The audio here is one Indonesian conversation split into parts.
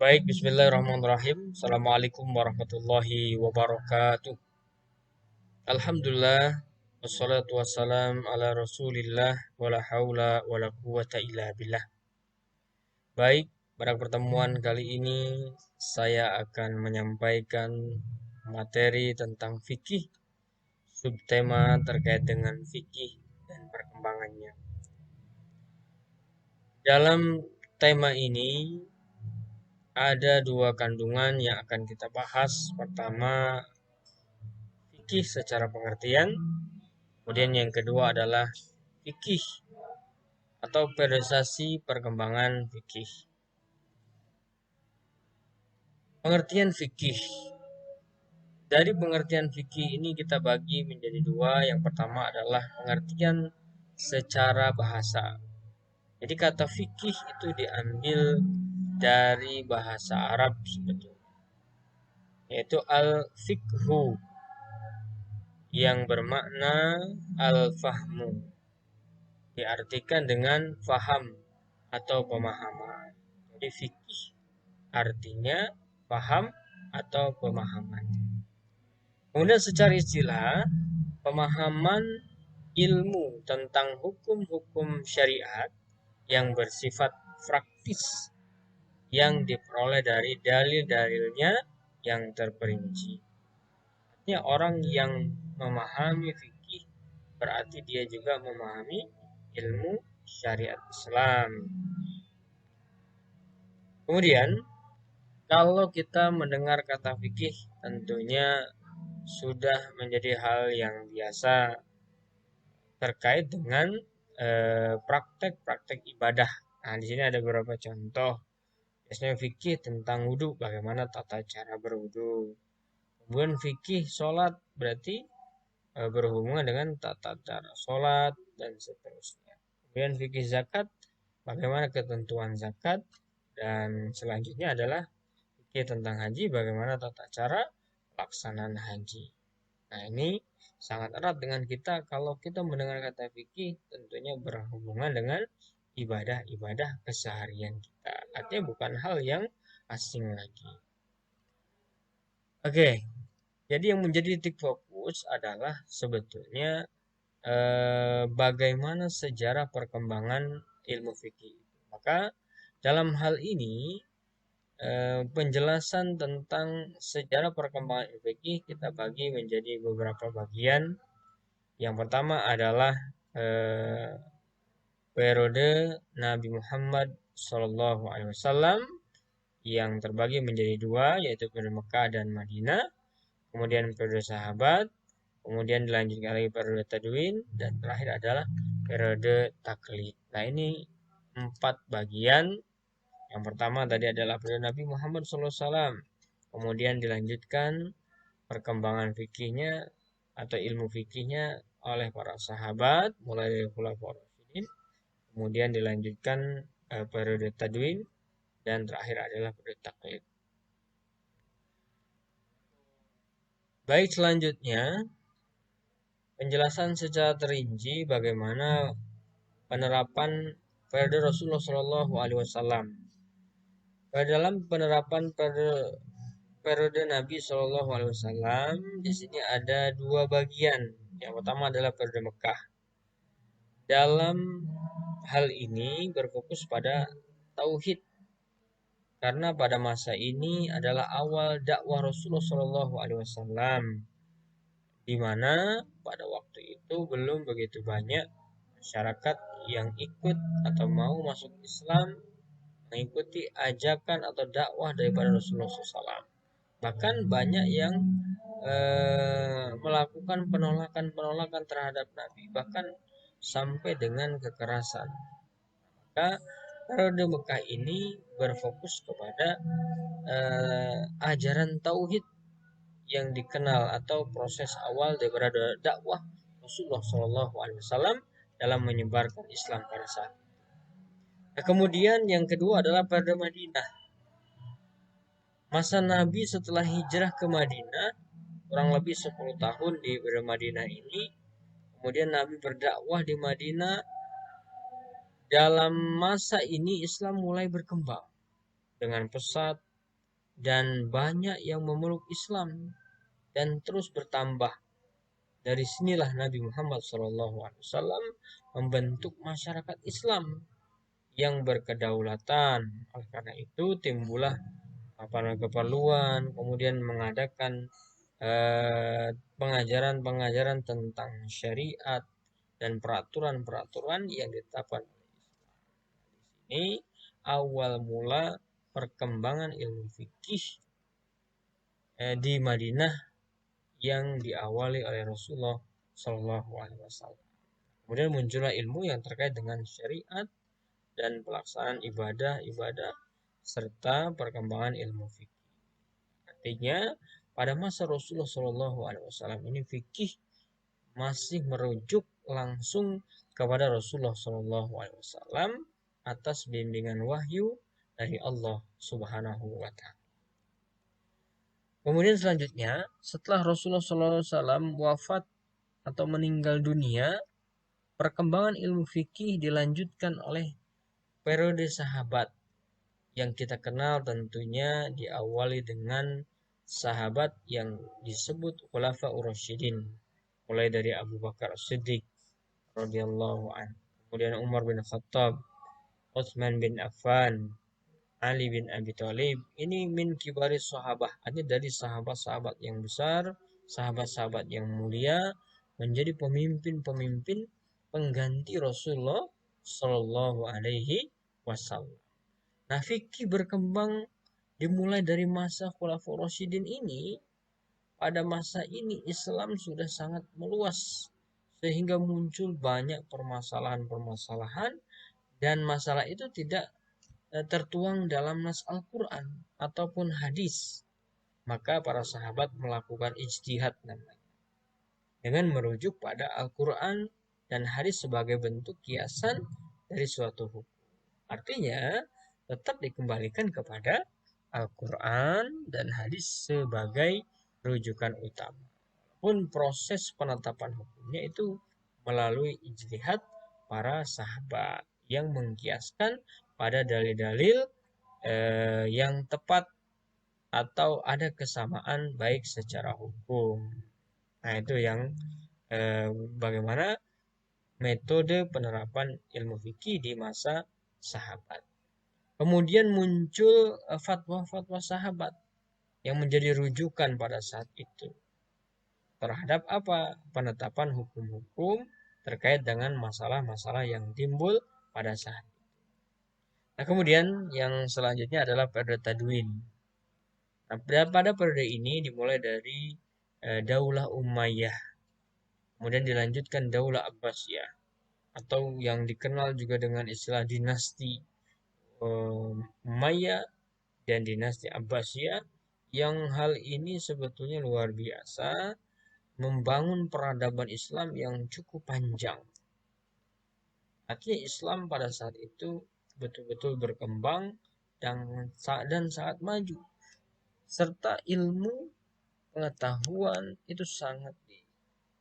Baik, bismillahirrahmanirrahim. Assalamualaikum warahmatullahi wabarakatuh. Alhamdulillah, wassalatu wassalam ala rasulillah, wala haula wala quwata illa billah. Baik, pada pertemuan kali ini saya akan menyampaikan materi tentang fikih, subtema terkait dengan fikih dan perkembangannya. Dalam tema ini ada dua kandungan yang akan kita bahas. Pertama, fikih secara pengertian. Kemudian yang kedua adalah fikih atau periodisasi perkembangan fikih. Pengertian fikih. Dari pengertian fikih ini kita bagi menjadi dua. Yang pertama adalah pengertian secara bahasa. Jadi kata fikih itu diambil dari bahasa Arab sebetulnya, yaitu al-fikhu yang bermakna al-fahmu. Diartikan dengan faham atau pemahaman. Jadi fikih artinya paham atau pemahaman. Kemudian secara istilah, pemahaman ilmu tentang hukum-hukum syariat yang bersifat praktis yang diperoleh dari dalil-dalilnya yang terperinci. Artinya orang yang memahami fikih berarti dia juga memahami ilmu syariat Islam. Kemudian, kalau kita mendengar kata fikih, tentunya sudah menjadi hal yang biasa terkait dengan praktek-praktek ibadah. Nah, di sini ada beberapa contoh. Biasanya fikih tentang wudhu, bagaimana tata cara berwudhu. Kemudian fikih sholat berarti berhubungan dengan tata cara sholat dan seterusnya. Kemudian fikih zakat, bagaimana ketentuan zakat, dan selanjutnya adalah fikih tentang haji, bagaimana tata cara pelaksanaan haji. Nah, ini sangat erat dengan kita. Kalau kita mendengar kata fikih, tentunya berhubungan dengan ibadah-ibadah keseharian kita. Artinya bukan hal yang asing lagi. Oke, jadi yang menjadi titik fokus adalah sebetulnya bagaimana sejarah perkembangan ilmu fikih. Maka dalam hal ini penjelasan tentang sejarah perkembangan ilmu fikih kita bagi menjadi beberapa bagian. Yang pertama adalah eh, periode Nabi Muhammad SAW yang terbagi menjadi dua, yaitu periode Mekah dan Madinah. Kemudian periode sahabat, kemudian dilanjutkan lagi periode tadwin, dan terakhir adalah periode taklid. Nah, ini 4 bagian. Yang pertama tadi adalah periode Nabi Muhammad SAW. Kemudian dilanjutkan perkembangan fikihnya atau ilmu fikihnya oleh para sahabat, mulai dari Khulafaur Rasyidin. Kemudian dilanjutkan periode tadwin, dan terakhir adalah periode taklid. Baik, selanjutnya penjelasan secara terinci bagaimana penerapan periode Rasulullah Shallallahu Alaihi Wasallam. Dalam penerapan periode Nabi Shallallahu Alaihi Wasallam, di sini ada dua bagian. Yang pertama adalah periode Mekah. Dalam hal ini berfokus pada tauhid, karena pada masa ini adalah awal dakwah Rasulullah Shallallahu Alaihi Wasallam, di mana pada waktu itu belum begitu banyak masyarakat yang ikut atau mau masuk Islam, mengikuti ajakan atau dakwah daripada Rasulullah SAW. Bahkan banyak yang melakukan penolakan-penolakan terhadap Nabi, bahkan sampai dengan kekerasan. Maka periode Mekah ini berfokus kepada ajaran tauhid yang dikenal atau proses awal daripada dakwah Rasulullah SAW dalam menyebarkan Islam pada saat itu. Nah, kemudian yang kedua adalah pada Madinah. Masa Nabi setelah hijrah ke Madinah, kurang lebih 10 tahun di Madinah ini. Kemudian Nabi berdakwah di Madinah. Dalam masa ini Islam mulai berkembang dengan pesat, dan banyak yang memeluk Islam dan terus bertambah. Dari sinilah Nabi Muhammad SAW membentuk masyarakat Islam yang berkedaulatan. Oleh karena itu timbullah keperluan, kemudian mengadakan pengajaran-pengajaran tentang syariat dan peraturan-peraturan yang ditetapkan oleh Islam. Ini awal mula perkembangan ilmu fikih di Madinah yang diawali oleh Rasulullah Shallallahu Alaihi Wasallam. Kemudian muncullah ilmu yang terkait dengan syariat dan pelaksanaan ibadah-ibadah serta perkembangan ilmu fikih. Artinya pada masa Rasulullah Shallallahu Alaihi Wasallam ini fikih masih merujuk langsung kepada Rasulullah Shallallahu Alaihi Wasallam atas bimbingan wahyu dari Allah Subhanahu Wa Taala. Kemudian selanjutnya setelah Rasulullah SAW wafat atau meninggal dunia, perkembangan ilmu fikih dilanjutkan oleh periode sahabat yang kita kenal tentunya diawali dengan sahabat yang disebut Khulafaur Rasyidin, mulai dari Abu Bakar As-Siddiq radhiyallahu anhu, kemudian Umar bin Khattab, Utsman bin Affan, Ali bin Abi Thalib. Ini min kibari sahabah, artinya dari sahabat-sahabat yang besar, sahabat-sahabat yang mulia, menjadi pemimpin-pemimpin pengganti Rasulullah Shallallahu Alaihi Wasallam. Nah, fikih berkembang dimulai dari masa Khulafaur Rasyidin ini. Pada masa ini Islam sudah sangat meluas sehingga muncul banyak permasalahan-permasalahan dan masalah itu tidak tertuang dalam nas Al-Quran ataupun hadis. Maka para sahabat melakukan ijtihad namanya, dengan merujuk pada Al-Quran dan hadis sebagai bentuk kiasan dari suatu hukum. Artinya tetap dikembalikan kepada Al-Quran dan hadis sebagai rujukan utama. Pun proses penetapan hukumnya itu melalui ijtihad para sahabat yang mengkiaskan pada dalil-dalil yang tepat atau ada kesamaan baik secara hukum. Nah, itu yang bagaimana metode penerapan ilmu fikih di masa sahabat. Kemudian muncul fatwa-fatwa sahabat yang menjadi rujukan pada saat itu terhadap apa? Penetapan hukum-hukum terkait dengan masalah-masalah yang timbul pada saat itu. Nah, kemudian yang selanjutnya adalah periode tadwin. Nah, pada periode ini dimulai dari Daulah Umayyah, kemudian dilanjutkan Daulah Abbasiyah, atau yang dikenal juga dengan istilah dinasti Umayyah dan dinasti Abbasiyah, yang hal ini sebetulnya luar biasa, membangun peradaban Islam yang cukup panjang. Artinya Islam pada saat itu betul-betul berkembang dan sangat maju, serta ilmu pengetahuan itu sangat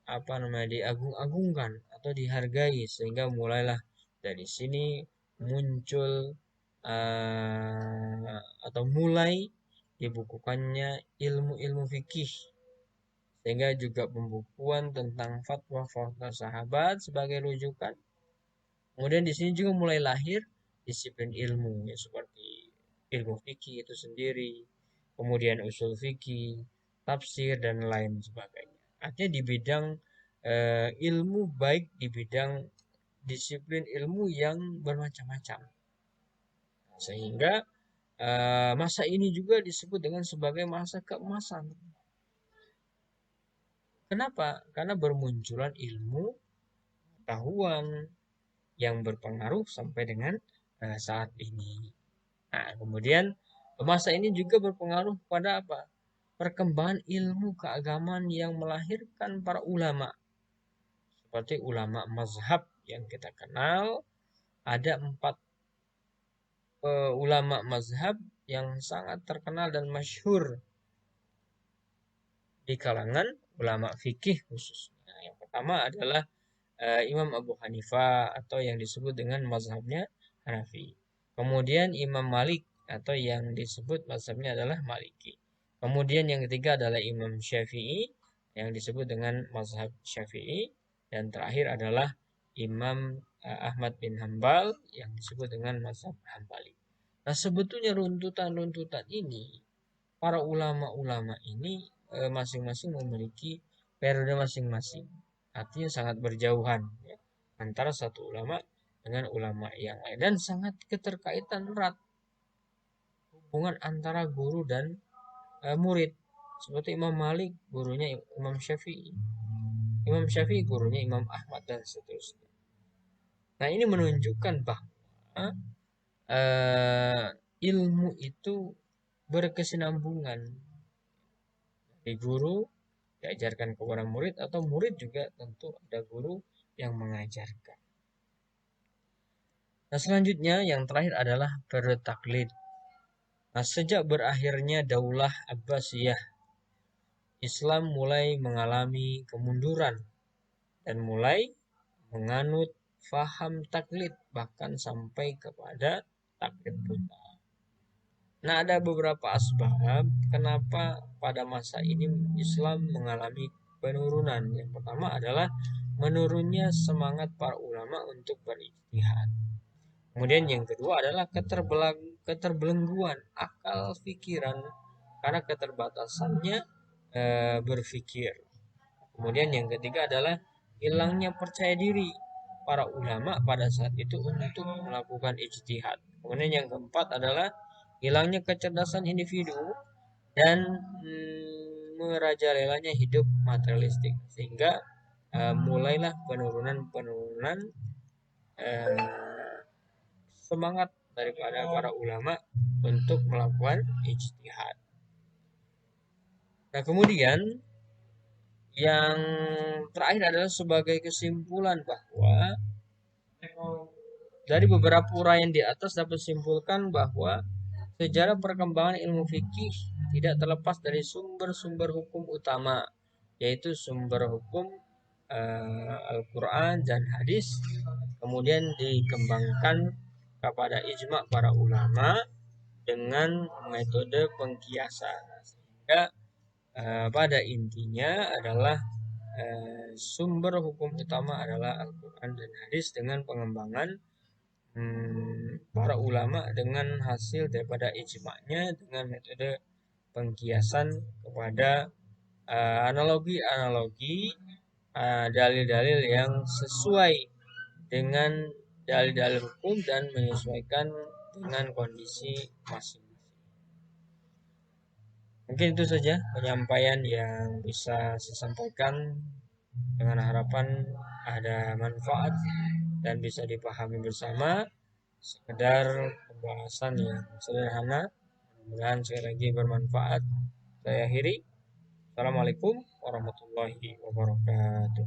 diagung-agungkan atau dihargai, sehingga mulailah dari sini muncul atau mulai dibukukannya ilmu-ilmu fikih, sehingga juga pembukuan tentang fatwa-fatwa sahabat sebagai rujukan. Kemudian di sini juga mulai lahir disiplin ilmu, ya, seperti ilmu fikih itu sendiri, kemudian usul fikih, tafsir dan lain sebagainya. Artinya di bidang ilmu, baik di bidang disiplin ilmu yang bermacam-macam, sehingga masa ini juga disebut dengan sebagai masa keemasan. Kenapa? Karena bermunculan ilmu pengetahuan yang berpengaruh sampai dengan saat ini. Nah, kemudian masa ini juga berpengaruh pada apa? Perkembangan ilmu keagamaan yang melahirkan para ulama. Seperti ulama mazhab yang kita kenal, ada 4 ulama mazhab yang sangat terkenal dan masyhur di kalangan ulama fikih khususnya. Yang pertama adalah Imam Abu Hanifah atau yang disebut dengan mazhabnya Hanafi. Kemudian Imam Malik atau yang disebut mazhabnya adalah Maliki. Kemudian yang ketiga adalah Imam Syafi'i yang disebut dengan mazhab Syafi'i, dan terakhir adalah Imam Ahmad bin Hambal yang disebut dengan mazhab Hambali. Nah, sebetulnya runtutan-runtutan ini, para ulama-ulama ini masing-masing memiliki periode masing-masing. Artinya sangat berjauhan ya, antara satu ulama dengan ulama yang lain, dan sangat keterkaitan erat hubungan antara guru dan murid. Seperti Imam Malik gurunya Imam Syafi'i, Imam Syafi'i gurunya Imam Ahmad, dan seterusnya. Nah, ini menunjukkan bahwa ilmu itu berkesinambungan dari guru diajarkan kepada murid, atau murid juga tentu ada guru yang mengajarkan. Nah, selanjutnya yang terakhir adalah periode taklid. Nah, sejak berakhirnya Daulah Abbasiyah, Islam mulai mengalami kemunduran dan mulai menganut faham taklid, bahkan sampai kepada taklid buta. Nah, ada beberapa asbab kenapa pada masa ini Islam mengalami penurunan. Yang pertama adalah menurunnya semangat para ulama untuk berijtihad. Kemudian yang kedua adalah keterbelengguan akal pikiran karena keterbatasannya berpikir. Kemudian yang ketiga adalah hilangnya percaya diri para ulama pada saat itu untuk melakukan ijtihad. Kemudian yang keempat adalah hilangnya kecerdasan individu dan merajalelanya hidup materialistik, sehingga mulailah penurunan semangat daripada para ulama untuk melakukan ijtihad. Nah, kemudian yang terakhir adalah sebagai kesimpulan bahwa dari beberapa uraian di atas dapat simpulkan bahwa sejarah perkembangan ilmu fikih tidak terlepas dari sumber-sumber hukum utama, yaitu sumber hukum Al-Quran dan hadis, kemudian dikembangkan kepada ijma para ulama dengan metode pengkiasan, sehingga pada intinya adalah sumber hukum utama adalah Al-Quran dan hadis dengan pengembangan para ulama dengan hasil daripada ijma'nya dengan metode pengkiasan kepada analogi-analogi dalil-dalil yang sesuai dengan dalil-dalil hukum dan menyesuaikan dengan kondisi masing-masing. Mungkin itu saja penyampaian yang bisa saya sampaikan, dengan harapan ada manfaat dan bisa dipahami bersama. Sekedar pembahasan yang sederhana, mudah-mudahan sekali lagi bermanfaat. Saya akhiri. Assalamualaikum warahmatullahi wabarakatuh.